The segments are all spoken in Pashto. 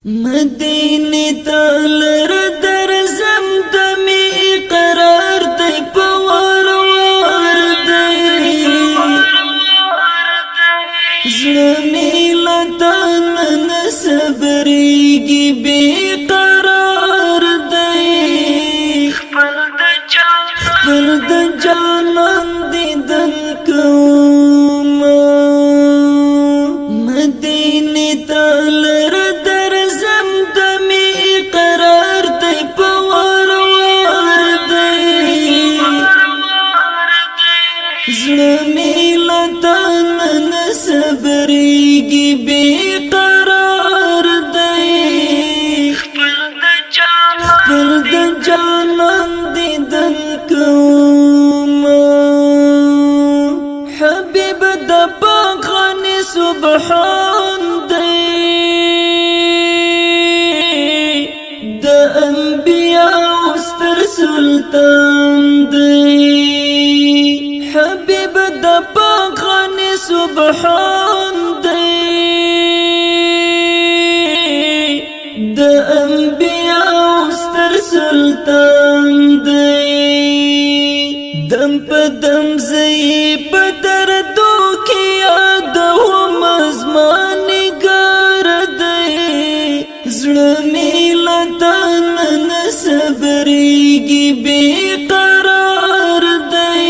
مدینه تلر درزم دمی قرار دی پوار وار دی زلمی لطان نسبریگی بی قرار دی خپل د جانان دیدن کوما مدینه تلر زلمی لطان نسبریگی بی قرار دی خپل د جانان دیدن کوما حبیب د باغانی سبحان دی د انبیاء ستر سلطان دی حبیب د باغانی سبحان دی د انبیاء ستر سلطان دی دم په دم زی په دردو کې یادوم ازمانی ګر دی زړه می لطان نسبریږي بې قرار دی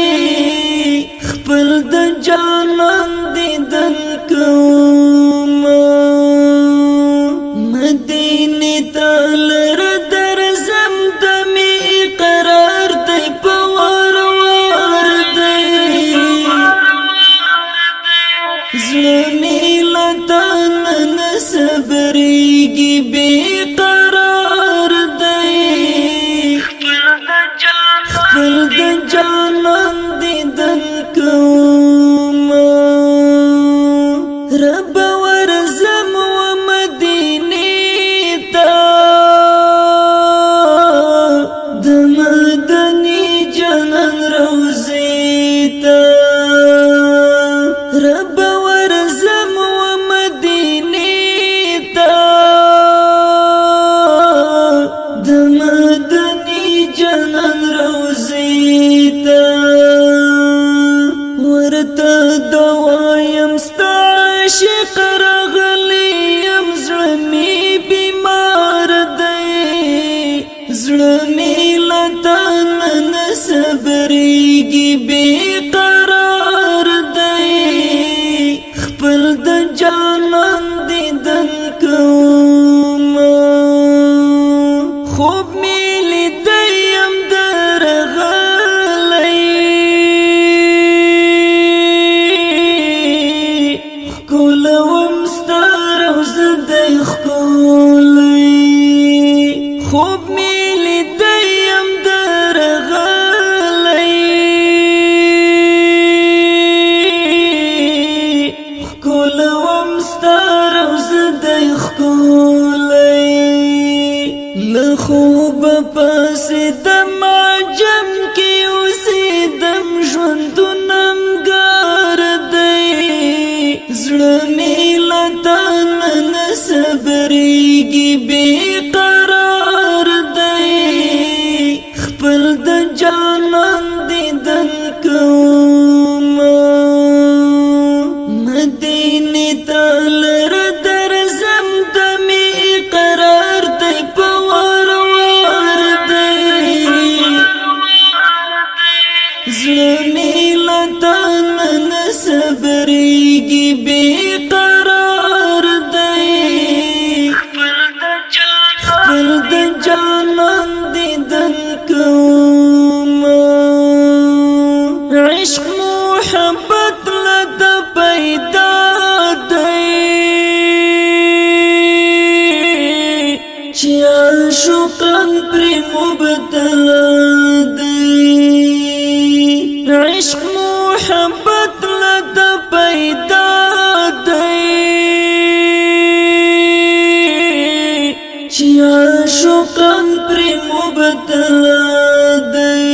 خپل د جانان دیدن کوما مدینه تلر درزم دمی قرار دی پوار وار دی زلمی لطان نسبریگی بی قرار دی خپل د جانان دیدن کوما رب ورزم و مدینی تا د مدنی جنان روزی تا رب ورزم و مدینی تا د مدنی جنان روزی تا ورته دوایم ستا عاشق راغلیم زړه می بیمار دی زړه می لطان نسبریږي بې قرار دی خپل د جانان دیدن کوما خوب می لیدیم درغلی ښکلوم ستا روضه دی ښکلی خوب می لیدیم درغلی ښکلوم ستا روضه دی ښکلی له خوبه پاڅېدم عجم کې اوسېدم ژوندون انګار دی زړه می لطان نسبریږي بې قرار دی خپل د جانان دیدن کوما مدینه تلر درزم دمی قرار دی پوار وار دی زړه می لطان نسبریږي بې قرار دی خپل د جانان دیدن کوما عشق محبت لد پیدا دی چې عاشقان پرې مبتلا دی عشق محبت لد پیدا دی چې عاشقان پرې مبتلا دی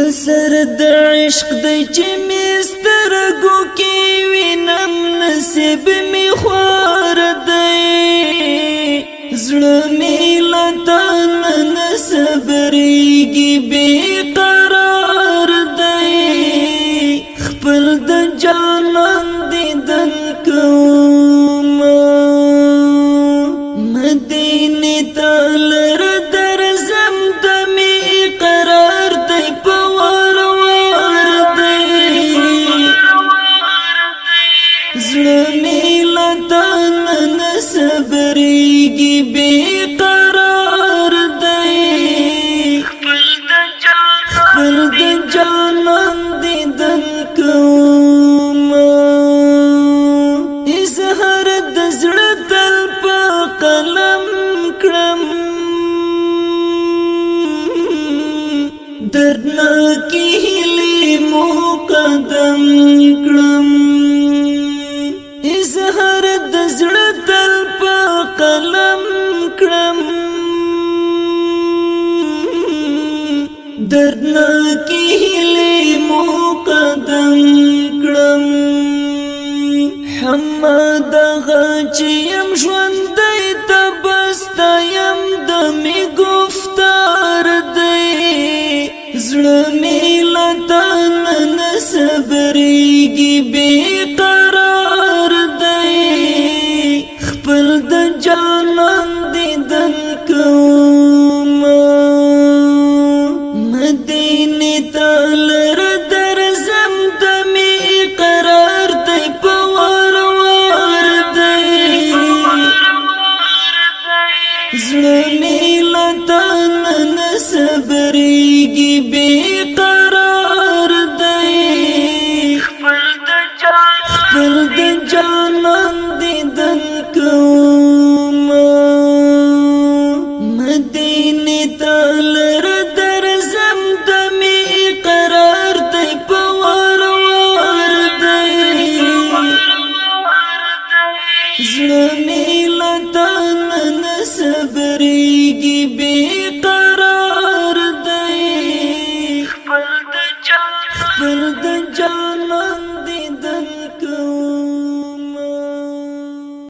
اثر د عشق دی چې می سترګو کې وینم نصیب می خوار دی صبرېږي بے قرار دی خپل د جانان دیدن کوما مدینه ته لر درځم د می قرار دی په وار وار دی زړه مې له تا نه صبرېږي بې قرار دی خپل د جانان دیدن کوما اظهار د زړه تل په قلم کړم دردناکې هیلې مقدم کړم اظهار د زړه تل په قلم کړم دردناکې هیلې مقدم کړم همدغه چې یم ژوندی ته بسته یم د مې گفتار دی زړه مې له تا نه صبرېږي بې قرار دی خپل د جانان دیدن کوما مدینه ته لر درځم د مې قرار دی په وار وار دی زړه مې له تا نه صبرېږي بې قرار دی خپل د جانان دیدن کوما مدینه ته لر درځم د مې قرار دی په وار وار دی زړه مې له تا نه صبرېږي بې